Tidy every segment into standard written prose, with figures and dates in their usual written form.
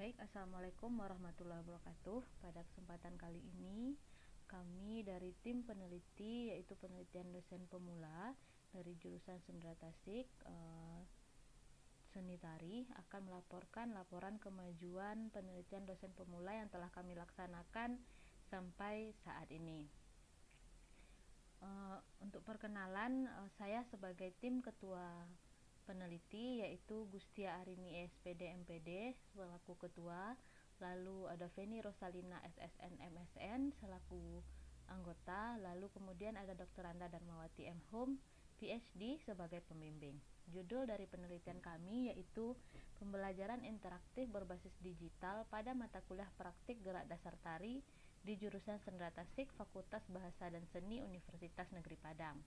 Baik, Assalamualaikum warahmatullahi wabarakatuh. Pada kesempatan kali ini, kami dari tim peneliti, yaitu penelitian dosen pemula dari jurusan Sendera Tasik, Seni Tari, akan melaporkan laporan kemajuan penelitian dosen pemula yang telah kami laksanakan sampai saat ini. Untuk perkenalan, saya sebagai tim ketua peneliti yaitu Gustia Arini SPD MPD selaku ketua, lalu ada Feni Rosalina SSN MSN selaku anggota, lalu kemudian ada Dr. Randa Darmawati M Hum PhD sebagai pembimbing. Judul dari penelitian kami yaitu pembelajaran interaktif berbasis digital pada mata kuliah praktik gerak dasar tari di jurusan Sendera Tasik, Fakultas Bahasa dan Seni Universitas Negeri Padang.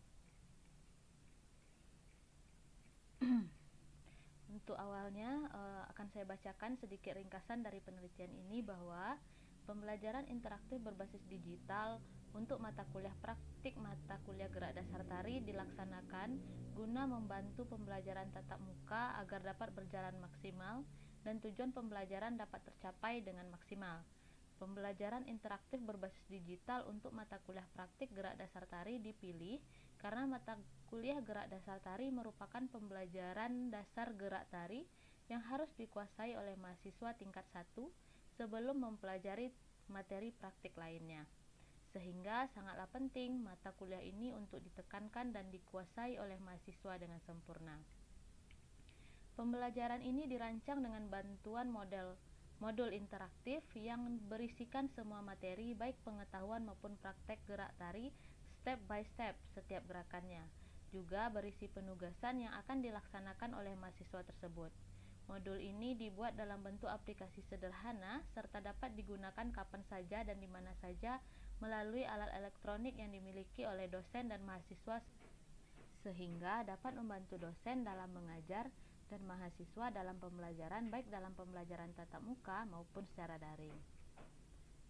Untuk awalnya akan saya bacakan sedikit ringkasan dari penelitian ini bahwa pembelajaran interaktif berbasis digital untuk mata kuliah praktik mata kuliah gerak dasar tari dilaksanakan guna membantu pembelajaran tatap muka agar dapat berjalan maksimal dan tujuan pembelajaran dapat tercapai dengan maksimal. Pembelajaran interaktif berbasis digital untuk mata kuliah praktik gerak dasar tari dipilih karena mata kuliah gerak dasar tari merupakan pembelajaran dasar gerak tari yang harus dikuasai oleh mahasiswa tingkat 1 sebelum mempelajari materi praktik lainnya. Sehingga sangatlah penting mata kuliah ini untuk ditekankan dan dikuasai oleh mahasiswa dengan sempurna. Pembelajaran ini dirancang dengan bantuan modul interaktif yang berisikan semua materi baik pengetahuan maupun praktek gerak tari step by step setiap gerakannya. Juga berisi penugasan yang akan dilaksanakan oleh mahasiswa tersebut. Modul ini dibuat dalam bentuk aplikasi sederhana serta dapat digunakan kapan saja dan di mana saja melalui alat elektronik yang dimiliki oleh dosen dan mahasiswa sehingga dapat membantu dosen dalam mengajar dan mahasiswa dalam pembelajaran baik dalam pembelajaran tatap muka maupun secara daring.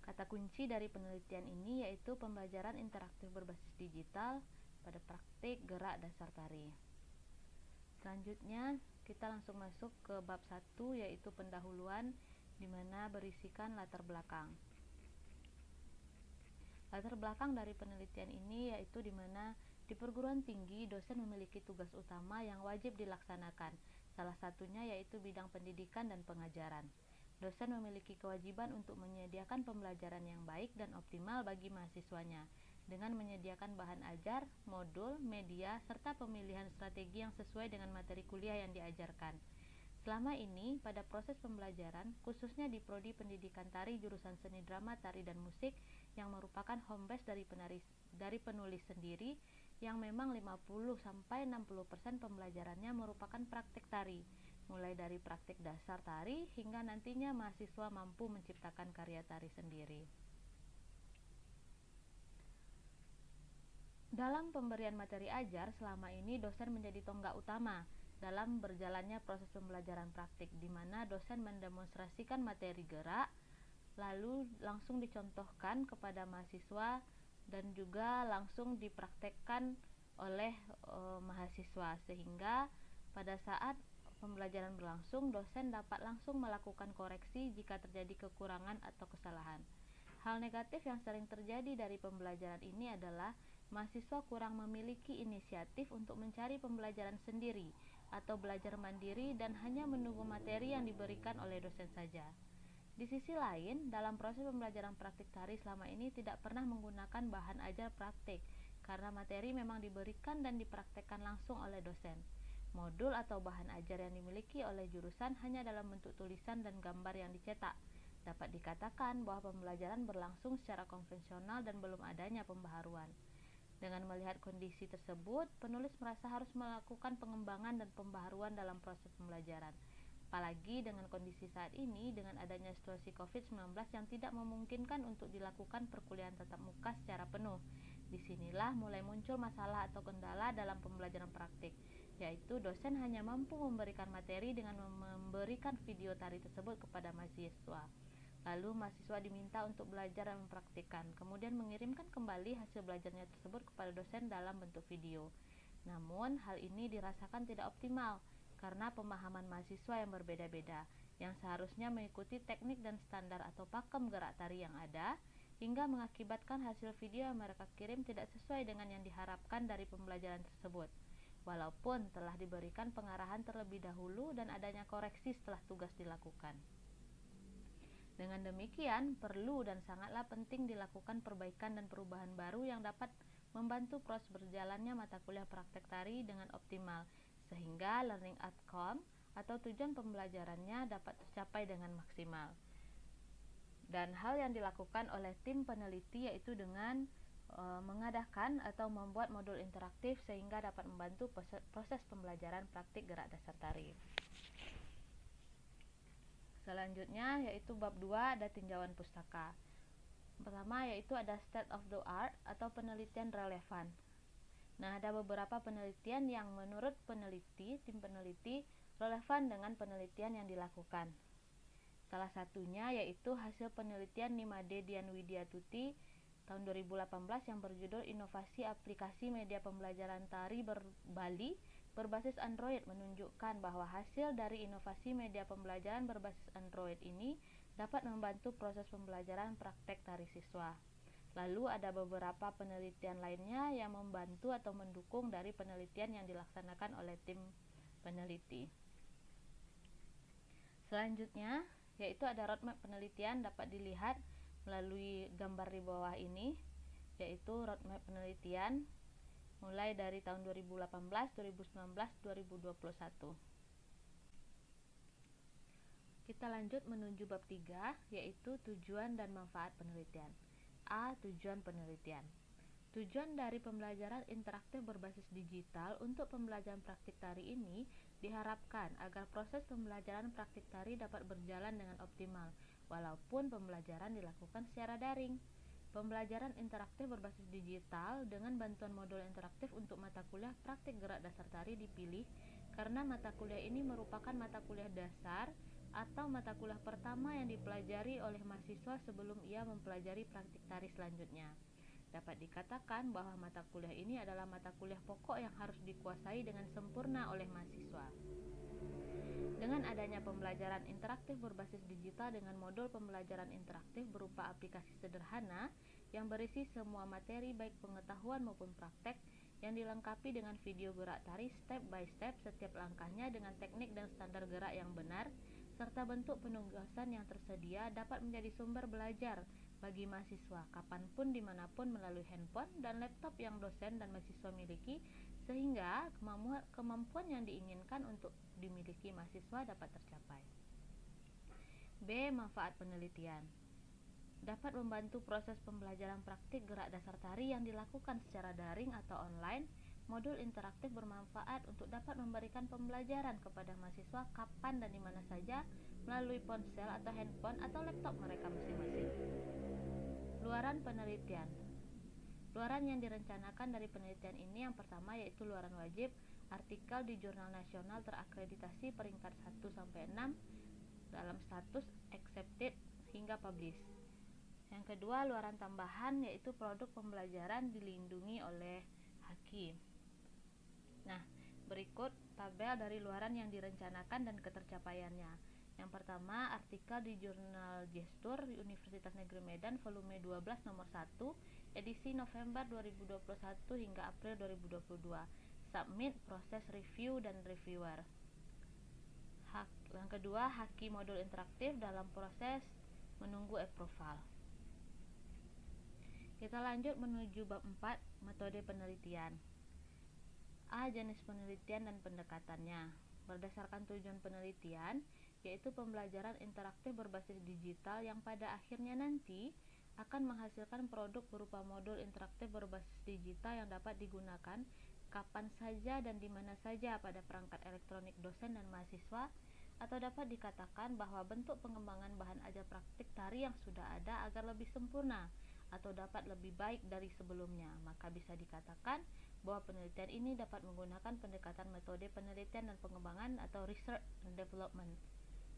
Kata kunci dari penelitian ini yaitu pembelajaran interaktif berbasis digital pada praktik gerak dasar tari. Selanjutnya kita langsung masuk ke bab 1 yaitu pendahuluan di mana berisikan latar belakang. Latar belakang dari penelitian ini yaitu di mana di perguruan tinggi dosen memiliki tugas utama yang wajib dilaksanakan. Salah satunya yaitu bidang pendidikan dan pengajaran. Dosen memiliki kewajiban untuk menyediakan pembelajaran yang baik dan optimal bagi mahasiswanya dengan menyediakan bahan ajar, modul, media, serta pemilihan strategi yang sesuai dengan materi kuliah yang diajarkan. Selama ini, pada proses pembelajaran, khususnya di Prodi Pendidikan Tari jurusan Seni Drama, Tari, dan Musik yang merupakan home base dari penulis sendiri, yang memang 50-60% pembelajarannya merupakan praktik tari, mulai dari praktik dasar tari hingga nantinya mahasiswa mampu menciptakan karya tari sendiri. Dalam pemberian materi ajar, selama ini dosen menjadi tonggak utama dalam berjalannya proses pembelajaran praktik, di mana dosen mendemonstrasikan materi gerak, lalu langsung dicontohkan kepada mahasiswa dan juga langsung dipraktekkan oleh mahasiswa, sehingga pada saat pembelajaran berlangsung, dosen dapat langsung melakukan koreksi jika terjadi kekurangan atau kesalahan. Hal negatif yang sering terjadi dari pembelajaran ini adalah mahasiswa kurang memiliki inisiatif untuk mencari pembelajaran sendiri atau belajar mandiri dan hanya menunggu materi yang diberikan oleh dosen saja. Di sisi lain, dalam proses pembelajaran praktik tari selama ini tidak pernah menggunakan bahan ajar praktik karena materi memang diberikan dan dipraktekkan langsung oleh dosen. Modul atau bahan ajar yang dimiliki oleh jurusan hanya dalam bentuk tulisan dan gambar yang dicetak. Dapat dikatakan bahwa pembelajaran berlangsung secara konvensional dan belum adanya pembaharuan. Dengan melihat kondisi tersebut, penulis merasa harus melakukan pengembangan dan pembaharuan dalam proses pembelajaran. Apalagi dengan kondisi saat ini, dengan adanya situasi COVID-19 yang tidak memungkinkan untuk dilakukan perkuliahan tatap muka secara penuh. Disinilah mulai muncul masalah atau kendala dalam pembelajaran praktik, yaitu dosen hanya mampu memberikan materi dengan memberikan video tari tersebut kepada mahasiswa. Lalu mahasiswa diminta untuk belajar dan mempraktikkan, kemudian mengirimkan kembali hasil belajarnya tersebut kepada dosen dalam bentuk video. Namun, hal ini dirasakan tidak optimal karena pemahaman mahasiswa yang berbeda-beda. yang seharusnya mengikuti teknik dan standar atau pakem gerak tari yang ada, hingga mengakibatkan hasil video yang mereka kirim tidak sesuai dengan yang diharapkan dari pembelajaran tersebut, walaupun telah diberikan pengarahan terlebih dahulu dan adanya koreksi setelah tugas dilakukan. Dengan demikian, perlu dan sangatlah penting dilakukan perbaikan dan perubahan baru yang dapat membantu proses berjalannya mata kuliah praktek tari dengan optimal, sehingga learning outcome atau tujuan pembelajarannya dapat tercapai dengan maksimal. Dan hal yang dilakukan oleh tim peneliti yaitu dengan mengadakan atau membuat modul interaktif sehingga dapat membantu proses pembelajaran praktik gerak dasar tari. Selanjutnya yaitu bab 2, ada tinjauan pustaka. Pertama yaitu ada state of the art atau penelitian relevan. Nah, ada beberapa penelitian yang menurut tim peneliti relevan dengan penelitian yang dilakukan. Salah satunya yaitu hasil penelitian Nimade Dian Widiatuti tahun 2018 yang berjudul Inovasi Aplikasi Media Pembelajaran Tari Bali berbasis Android menunjukkan bahwa hasil dari inovasi media pembelajaran berbasis Android ini dapat membantu proses pembelajaran praktek tari siswa. Lalu ada beberapa penelitian lainnya yang membantu atau mendukung dari penelitian yang dilaksanakan oleh tim peneliti. Selanjutnya yaitu ada roadmap penelitian, dapat dilihat melalui gambar di bawah ini, yaitu roadmap penelitian mulai dari tahun 2018, 2019, 2021. Kita lanjut menuju bab 3, yaitu tujuan dan manfaat penelitian. A. Tujuan penelitian. Tujuan dari pembelajaran interaktif berbasis digital untuk pembelajaran praktik tari ini diharapkan agar proses pembelajaran praktik tari dapat berjalan dengan optimal, walaupun pembelajaran dilakukan secara daring. Pembelajaran interaktif berbasis digital dengan bantuan modul interaktif untuk mata kuliah praktik gerak dasar tari dipilih karena mata kuliah ini merupakan mata kuliah dasar atau mata kuliah pertama yang dipelajari oleh mahasiswa sebelum ia mempelajari praktik tari selanjutnya. Dapat dikatakan bahwa mata kuliah ini adalah mata kuliah pokok yang harus dikuasai dengan sempurna oleh mahasiswa. Dengan adanya pembelajaran interaktif berbasis digital dengan modul pembelajaran interaktif berupa aplikasi sederhana yang berisi semua materi baik pengetahuan maupun praktek yang dilengkapi dengan video gerak tari step by step setiap langkahnya dengan teknik dan standar gerak yang benar, serta bentuk penugasan yang tersedia dapat menjadi sumber belajar bagi mahasiswa kapanpun dimanapun melalui handphone dan laptop yang dosen dan mahasiswa miliki, sehingga kemampuan yang diinginkan untuk dimiliki mahasiswa dapat tercapai. B. Manfaat penelitian. Dapat membantu proses pembelajaran praktik gerak dasar tari yang dilakukan secara daring atau online. Modul interaktif bermanfaat untuk dapat memberikan pembelajaran kepada mahasiswa kapan dan di mana saja melalui ponsel atau handphone atau laptop mereka masing-masing. Luaran penelitian. Luaran yang direncanakan dari penelitian ini yang pertama yaitu luaran wajib, artikel di jurnal nasional terakreditasi peringkat 1-6 dalam status accepted hingga publish. Yang kedua, luaran tambahan yaitu produk pembelajaran dilindungi oleh Haki. Nah, berikut tabel dari luaran yang direncanakan dan ketercapaiannya. Yang pertama, artikel di jurnal Gestur Universitas Negeri Medan volume 12 nomor 1 edisi November 2021 hingga April 2022. Submit proses review dan reviewer. Yang kedua, Haki modul interaktif dalam proses menunggu approval. Kita lanjut menuju bab 4, metode penelitian. A. Jenis penelitian dan pendekatannya. Berdasarkan tujuan penelitian, yaitu pembelajaran interaktif berbasis digital yang pada akhirnya nanti akan menghasilkan produk berupa modul interaktif berbasis digital yang dapat digunakan kapan saja dan di mana saja pada perangkat elektronik dosen dan mahasiswa, atau dapat dikatakan bahwa bentuk pengembangan bahan ajar praktik tari yang sudah ada agar lebih sempurna atau dapat lebih baik dari sebelumnya, maka bisa dikatakan bahwa penelitian ini dapat menggunakan pendekatan metode penelitian dan pengembangan atau research and development,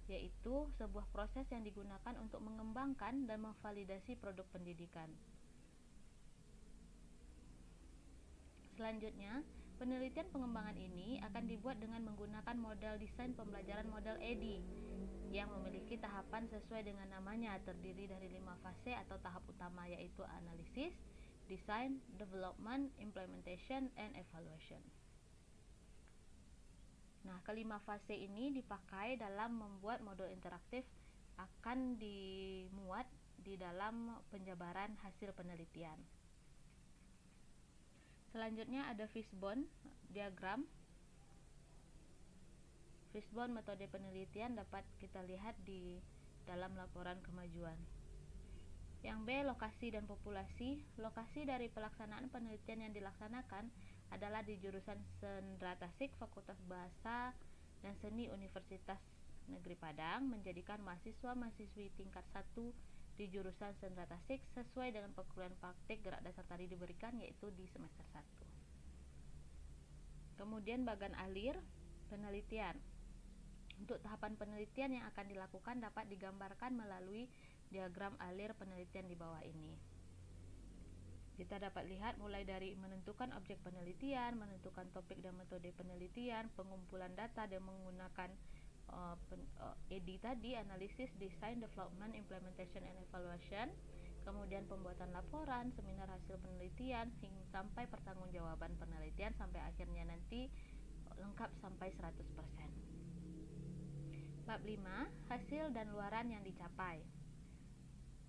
yaitu sebuah proses yang digunakan untuk mengembangkan dan memvalidasi produk pendidikan. Selanjutnya, Penelitian pengembangan ini akan dibuat dengan menggunakan model desain pembelajaran model EDDI yang memiliki tahapan sesuai dengan namanya, terdiri dari 5 fase atau tahap utama, yaitu analisis, design, development, implementation, and evaluation. Nah, kelima fase ini dipakai dalam membuat modul interaktif, akan dimuat di dalam penjabaran hasil penelitian. Selanjutnya ada fishbone diagram. Fishbone metode penelitian dapat kita lihat di dalam laporan kemajuan. Yang B, lokasi dan populasi. Lokasi dari pelaksanaan penelitian yang dilaksanakan adalah di jurusan Sendra Tasik, Fakultas Bahasa dan Seni Universitas Negeri Padang, menjadikan mahasiswa-mahasiswi tingkat 1 di jurusan Sendra Tasik sesuai dengan perkuliahan praktik gerak dasar tari diberikan, yaitu di semester 1. Kemudian bagan alir penelitian. Untuk tahapan penelitian yang akan dilakukan dapat digambarkan melalui diagram alir penelitian di bawah ini. Kita dapat lihat mulai dari menentukan objek penelitian, menentukan topik dan metode penelitian, pengumpulan data dan menggunakan EDDI tadi, analisis, design, development, implementation, and evaluation, kemudian pembuatan laporan, seminar hasil penelitian, hingga sampai pertanggungjawaban penelitian, sampai akhirnya nanti lengkap sampai 100%. Bab 5, hasil dan luaran yang dicapai.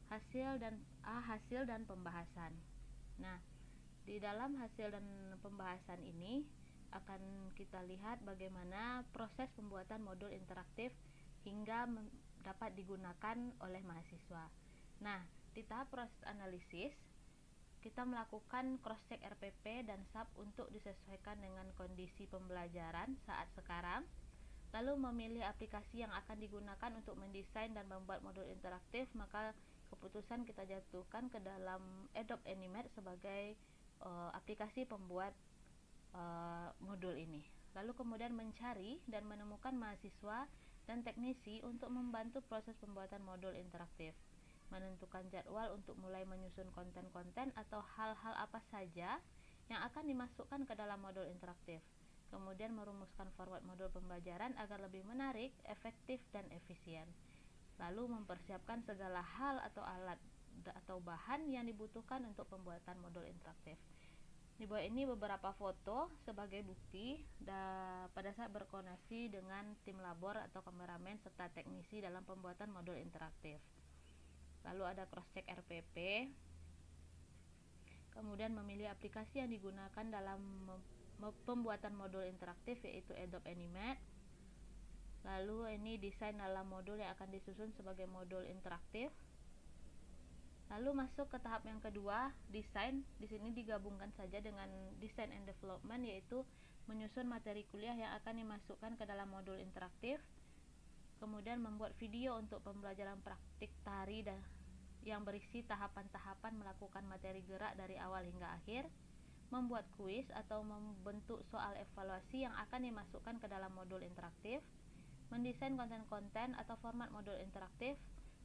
Hasil dan pembahasan. Nah, di dalam hasil dan pembahasan ini akan kita lihat bagaimana proses pembuatan modul interaktif hingga dapat digunakan oleh mahasiswa. Nah, di tahap proses analisis, kita melakukan cross-check RPP dan SAP untuk disesuaikan dengan kondisi pembelajaran saat sekarang, lalu memilih aplikasi yang akan digunakan untuk mendesain dan membuat modul interaktif. Maka keputusan kita jatuhkan ke dalam Adobe Animate sebagai aplikasi pembuat modul ini. Lalu kemudian mencari dan menemukan mahasiswa dan teknisi untuk membantu proses pembuatan modul interaktif, menentukan jadwal untuk mulai menyusun konten-konten atau hal-hal apa saja yang akan dimasukkan ke dalam modul interaktif, kemudian merumuskan format modul pembelajaran agar lebih menarik, efektif, dan efisien, lalu mempersiapkan segala hal atau alat atau bahan yang dibutuhkan untuk pembuatan modul interaktif. Di bawah ini beberapa foto sebagai bukti pada saat berkoordinasi dengan tim labor atau kameramen serta teknisi dalam pembuatan modul interaktif. Lalu ada cross-check RPP, kemudian memilih aplikasi yang digunakan dalam pembuatan modul interaktif, yaitu Adobe Animate. Lalu ini desain dalam modul yang akan disusun sebagai modul interaktif. Lalu masuk ke tahap yang kedua, desain. Di sini digabungkan saja dengan design and development, yaitu menyusun materi kuliah yang akan dimasukkan ke dalam modul interaktif. Kemudian membuat video untuk pembelajaran praktik tari dan yang berisi tahapan-tahapan melakukan materi gerak dari awal hingga akhir. Membuat kuis atau membentuk soal evaluasi yang akan dimasukkan ke dalam modul interaktif. Mendesain konten-konten atau format modul interaktif.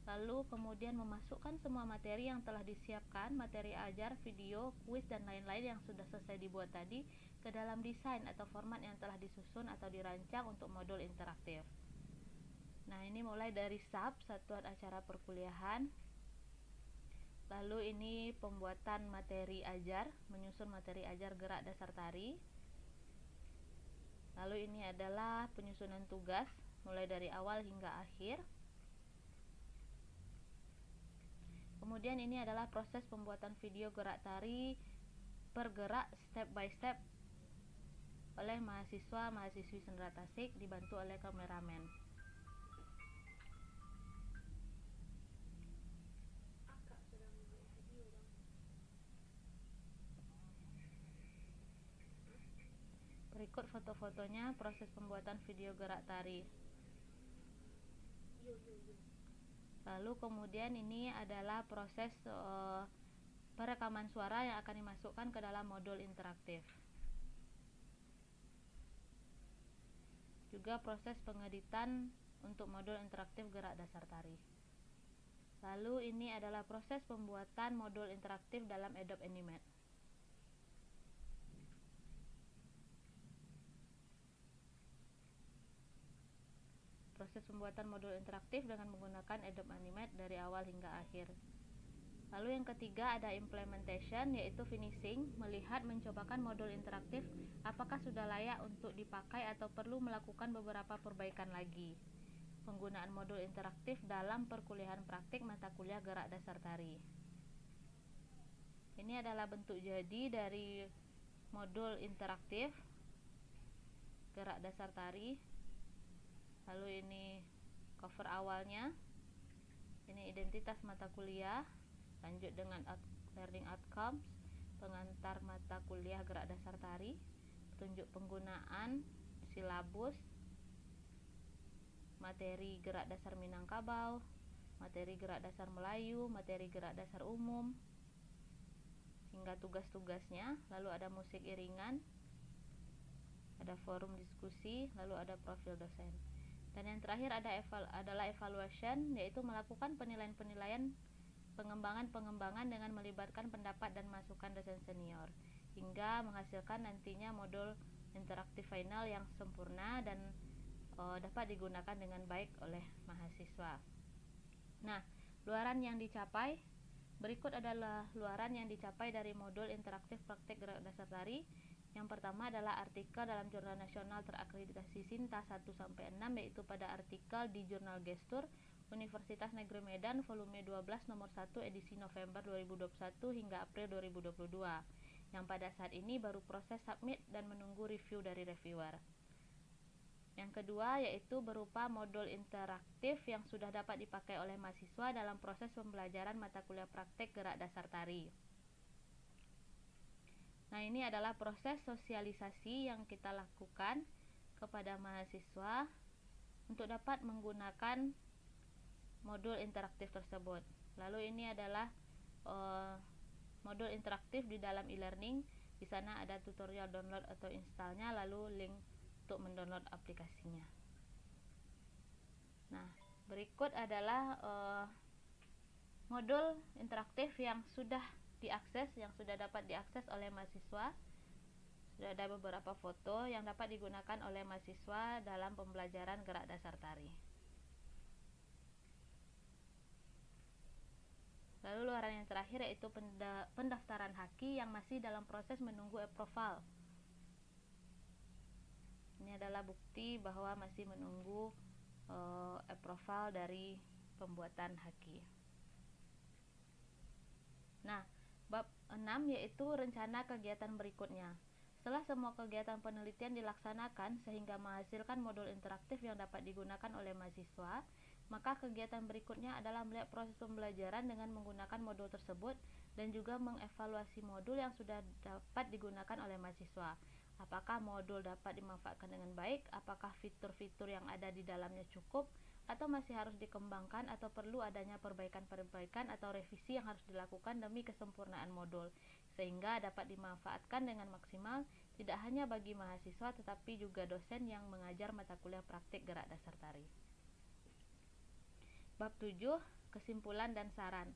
Lalu kemudian memasukkan semua materi yang telah disiapkan, materi ajar, video, kuis, dan lain-lain yang sudah selesai dibuat tadi ke dalam desain atau format yang telah disusun atau dirancang untuk modul interaktif. Nah, ini mulai dari SAP, Satuan Acara Perkuliahan. Lalu ini pembuatan materi ajar, menyusun materi ajar gerak dasar tari. Lalu ini adalah penyusunan tugas, mulai dari awal hingga akhir. Kemudian ini adalah proses pembuatan video gerak tari per gerak step by step oleh mahasiswa-mahasiswi Sendra Tasik dibantu oleh kameramen. Berikut foto-fotonya proses pembuatan video gerak tari. Lalu kemudian ini adalah proses perekaman suara yang akan dimasukkan ke dalam modul interaktif. Juga proses pengeditan untuk modul interaktif gerak dasar tari. Lalu ini adalah proses pembuatan modul interaktif dalam Adobe Animate. proses pembuatan modul interaktif dengan menggunakan Adobe Animate dari awal hingga akhir. Lalu yang ketiga ada implementation, yaitu finishing, melihat mencobakan modul interaktif apakah sudah layak untuk dipakai atau perlu melakukan beberapa perbaikan lagi. Penggunaan modul interaktif dalam perkuliahan praktik mata kuliah gerak dasar tari. Ini adalah bentuk jadi dari modul interaktif gerak dasar tari. Lalu ini cover awalnya, ini identitas mata kuliah, lanjut dengan learning outcomes, pengantar mata kuliah gerak dasar tari, petunjuk penggunaan, silabus, materi gerak dasar Minangkabau, materi gerak dasar Melayu, materi gerak dasar umum, hingga tugas-tugasnya. Lalu ada musik iringan, ada forum diskusi, lalu ada profil dosen. Dan yang terakhir adalah evaluation, yaitu melakukan penilaian-penilaian pengembangan dengan melibatkan pendapat dan masukan dosen senior hingga menghasilkan nantinya modul interaktif final yang sempurna dan dapat digunakan dengan baik oleh mahasiswa. Nah, luaran yang dicapai berikut adalah luaran yang dicapai dari modul interaktif praktek gerak dasar tari. Yang pertama adalah artikel dalam jurnal nasional terakreditasi SINTA 1-6, yaitu pada artikel di Jurnal Gestur Universitas Negeri Medan volume 12 nomor 1 edisi November 2021 hingga April 2022, yang pada saat ini baru proses submit dan menunggu review dari reviewer. Yang kedua yaitu berupa modul interaktif yang sudah dapat dipakai oleh mahasiswa dalam proses pembelajaran mata kuliah praktek gerak dasar tari. Nah, ini adalah proses sosialisasi yang kita lakukan kepada mahasiswa untuk dapat menggunakan modul interaktif tersebut. Lalu ini adalah modul interaktif di dalam e-learning. Di sana ada tutorial download atau installnya, lalu link untuk mendownload aplikasinya. Nah, berikut adalah modul interaktif yang sudah diakses, yang sudah dapat diakses oleh mahasiswa. Sudah ada beberapa foto yang dapat digunakan oleh mahasiswa dalam pembelajaran gerak dasar tari. Lalu luaran yang terakhir yaitu pendaftaran haki yang masih dalam proses menunggu approval. Ini adalah bukti bahwa masih menunggu approval dari pembuatan haki. Nah, bab 6 yaitu rencana kegiatan berikutnya. Setelah semua kegiatan penelitian dilaksanakan sehingga menghasilkan modul interaktif yang dapat digunakan oleh mahasiswa, maka kegiatan berikutnya adalah melihat proses pembelajaran dengan menggunakan modul tersebut dan juga mengevaluasi modul yang sudah dapat digunakan oleh mahasiswa. Apakah modul dapat dimanfaatkan dengan baik? Apakah fitur-fitur yang ada di dalamnya cukup? Atau masih harus dikembangkan atau perlu adanya perbaikan-perbaikan atau revisi yang harus dilakukan demi kesempurnaan modul sehingga dapat dimanfaatkan dengan maksimal tidak hanya bagi mahasiswa tetapi juga dosen yang mengajar mata kuliah praktik gerak dasar tari. Bab 7, kesimpulan dan saran.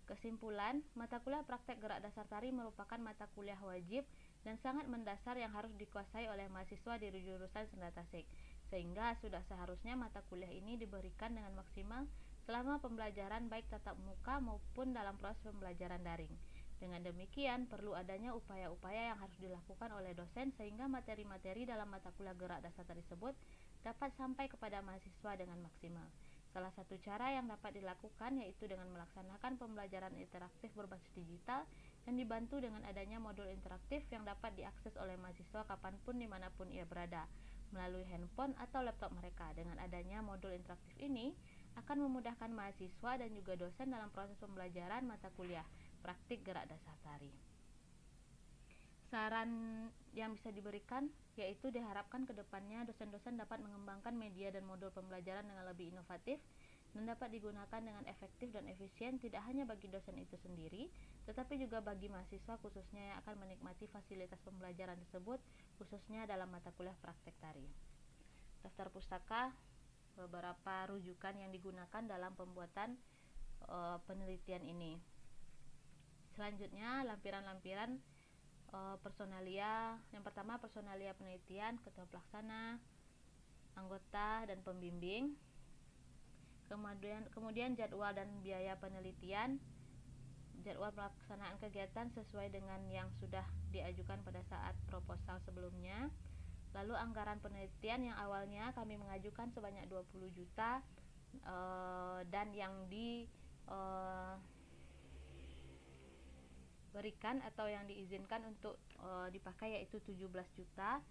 Kesimpulan, mata kuliah praktek gerak dasar tari merupakan mata kuliah wajib dan sangat mendasar yang harus dikuasai oleh mahasiswa di jurusan Senda Tasik, sehingga sudah seharusnya mata kuliah ini diberikan dengan maksimal selama pembelajaran baik tatap muka maupun dalam proses pembelajaran daring. Dengan demikian, perlu adanya upaya-upaya yang harus dilakukan oleh dosen sehingga materi-materi dalam mata kuliah gerak dasar tersebut dapat sampai kepada mahasiswa dengan maksimal. Salah satu cara yang dapat dilakukan yaitu dengan melaksanakan pembelajaran interaktif berbasis digital yang dibantu dengan adanya modul interaktif yang dapat diakses oleh mahasiswa kapanpun dimanapun ia berada melalui handphone atau laptop mereka. Dengan adanya modul interaktif ini akan memudahkan mahasiswa dan juga dosen dalam proses pembelajaran mata kuliah praktik gerak dasar tari. Saran yang bisa diberikan yaitu diharapkan kedepannya dosen-dosen dapat mengembangkan media dan modul pembelajaran dengan lebih inovatif dan dapat digunakan dengan efektif dan efisien tidak hanya bagi dosen itu sendiri tetapi juga bagi mahasiswa khususnya yang akan menikmati fasilitas pembelajaran tersebut khususnya dalam mata kuliah praktek tari. Daftar pustaka, beberapa rujukan yang digunakan dalam pembuatan penelitian ini. Selanjutnya lampiran-lampiran personalia. Yang pertama personalia penelitian, ketua pelaksana, anggota dan pembimbing. Kemudian jadwal dan biaya penelitian. Jadwal pelaksanaan kegiatan sesuai dengan yang sudah diajukan pada saat proposal sebelumnya. Lalu anggaran penelitian yang awalnya kami mengajukan sebanyak 20 juta dan yang diberikan atau yang diizinkan untuk dipakai yaitu 17 juta,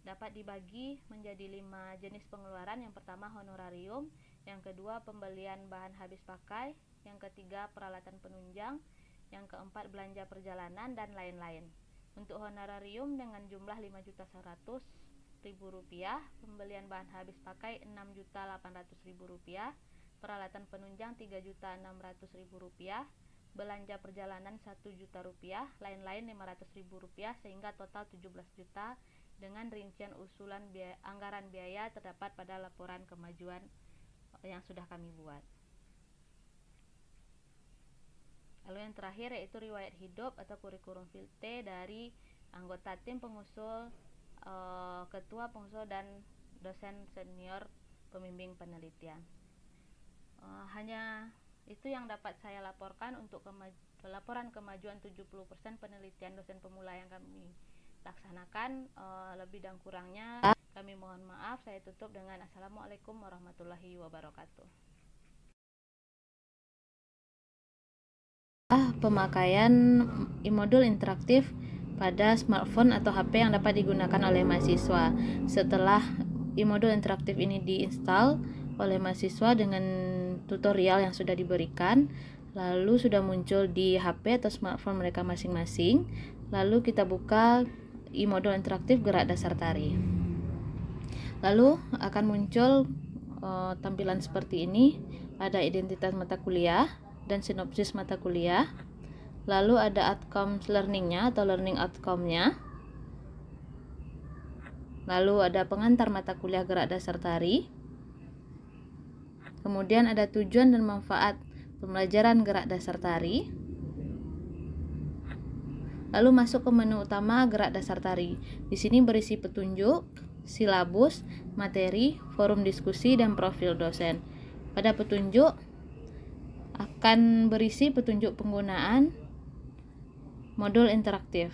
dapat dibagi menjadi 5 jenis pengeluaran. Yang pertama honorarium, yang kedua pembelian bahan habis pakai, yang ketiga peralatan penunjang, yang keempat belanja perjalanan dan lain-lain. Untuk honorarium dengan jumlah 5.100.000 rupiah, pembelian bahan habis pakai 6.800.000 rupiah, peralatan penunjang 3.600.000 rupiah, belanja perjalanan 1 juta rupiah, lain-lain 500.000 rupiah, sehingga total 17 juta dengan rincian usulan anggaran biaya terdapat pada laporan kemajuan yang sudah kami buat. Lalu yang terakhir yaitu riwayat hidup atau kurikulum vitae dari anggota tim pengusul, ketua pengusul dan dosen senior pembimbing penelitian. Hanya itu yang dapat saya laporkan untuk laporan kemajuan 70% penelitian dosen pemula yang kami laksanakan. Lebih dan kurangnya kami mohon maaf. Saya tutup dengan Assalamualaikum warahmatullahi wabarakatuh. Pemakaian e-modul interaktif pada smartphone atau HP yang dapat digunakan oleh mahasiswa. Setelah e-modul interaktif ini diinstal oleh mahasiswa dengan tutorial yang sudah diberikan, lalu sudah muncul di HP atau smartphone mereka masing-masing, lalu kita buka e-modul interaktif gerak dasar tari. Lalu akan muncul tampilan seperti ini. Ada identitas mata kuliah dan sinopsis mata kuliah, lalu ada outcomes learning-nya atau learning outcome-nya, lalu ada pengantar mata kuliah gerak dasar tari, kemudian ada tujuan dan manfaat pembelajaran gerak dasar tari, lalu masuk ke menu utama gerak dasar tari. Di sini berisi petunjuk, silabus, materi, forum diskusi, dan profil dosen. Pada petunjuk akan berisi petunjuk penggunaan modul interaktif.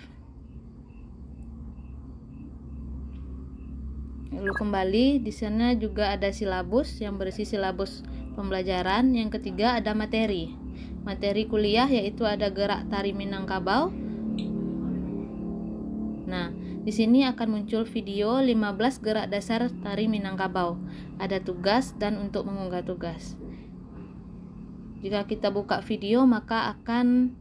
Lalu kembali di sana juga ada silabus yang berisi silabus pembelajaran. Yang ketiga ada materi. Materi kuliah yaitu ada gerak tari Minangkabau. Nah, di sini akan muncul video 15 gerak dasar tari Minangkabau. Ada tugas dan untuk mengunggah tugas. Jika kita buka video maka akan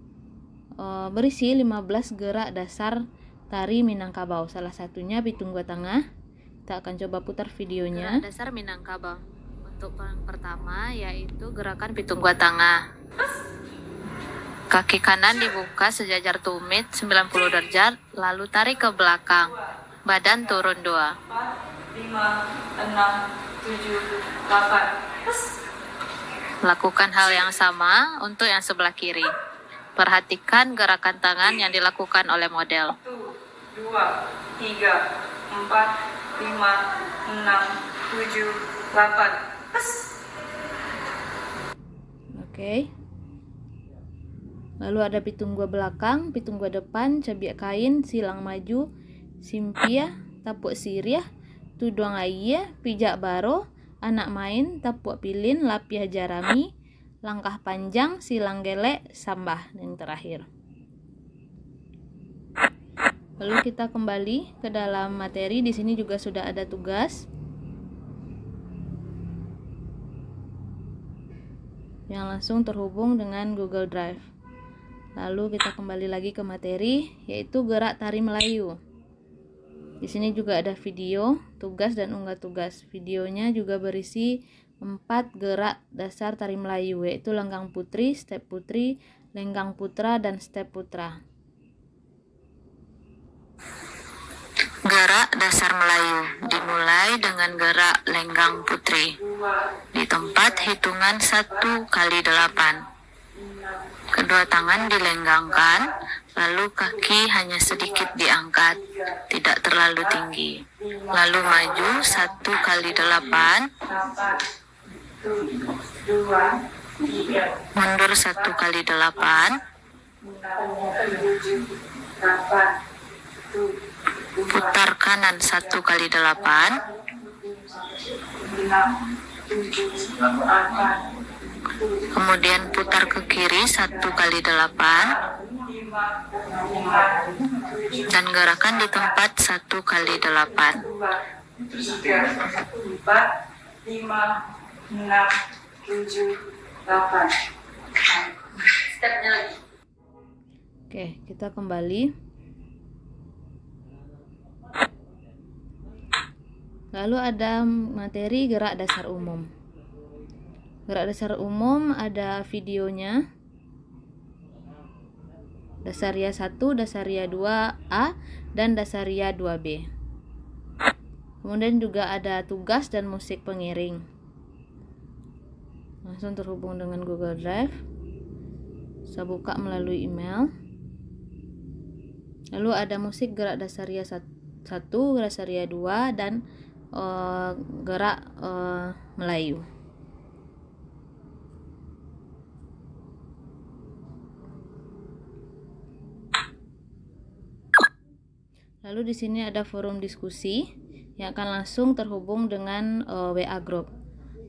berisi 15 gerak dasar tari Minangkabau. Salah satunya pitung gua tengah. Kita akan coba putar videonya. Gerak dasar Minangkabau. Untuk yang pertama yaitu gerakan pitung gua tengah. Kaki kanan dibuka sejajar tumit 90 derajat, lalu tarik ke belakang. Badan turun 2. 4, 5, 6, 7, 8. Lakukan hal yang sama untuk yang sebelah kiri. Perhatikan gerakan tangan yang dilakukan oleh model. 1, 2, 3, 4, 5, 6, 7, 8. Oke. Lalu ada pitung gua belakang, pitung gua depan, cabiak kain, silang maju, simpia, tapuk siriah, tuduang ayah, pijak baro, anak main, tapuk pilin, lapiah jarami, langkah panjang, silang gelek, sambah, dan yang terakhir. Lalu kita kembali ke dalam materi. Di sini juga sudah ada tugas yang langsung terhubung dengan Google Drive. Lalu kita kembali lagi ke materi, yaitu gerak tari Melayu. Di sini juga ada video, tugas, dan unggah tugas. Videonya juga berisi 4 gerak dasar tari Melayu, yaitu lenggang putri, step putri, lenggang putra, dan step putra. Gerak dasar Melayu dimulai dengan gerak lenggang putri. Di tempat hitungan 1 kali 8. Kedua tangan dilenggangkan, Lalu kaki hanya sedikit diangkat, tidak terlalu tinggi. Lalu maju 1 kali 8, mundur 1 kali 8, putar kanan 1 kali 8, kemudian putar ke kiri 1 kali 8, dan gerakan di tempat 1 kali 8. 4, 5, 6, 7, 8. Stepnya lagi. Oke, kita kembali. Lalu ada materi gerak dasar umum. Gerak dasar umum ada videonya. Dasaria 1, Dasaria 2A, dan Dasaria 2B. Kemudian juga ada tugas dan musik pengiring. Langsung terhubung dengan Google Drive. Saya buka melalui email. Lalu ada musik gerak Dasaria 1, Dasaria 2, dan gerak Melayu. Lalu di sini ada forum diskusi yang akan langsung terhubung dengan WA group.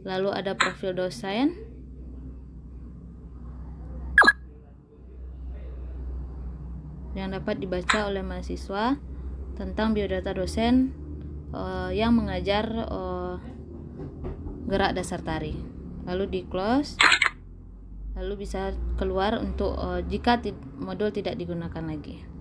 Lalu ada profil dosen. Yang dapat dibaca oleh mahasiswa tentang biodata dosen yang mengajar gerak dasar tari. Lalu di close. Lalu bisa keluar untuk jika modul tidak digunakan lagi.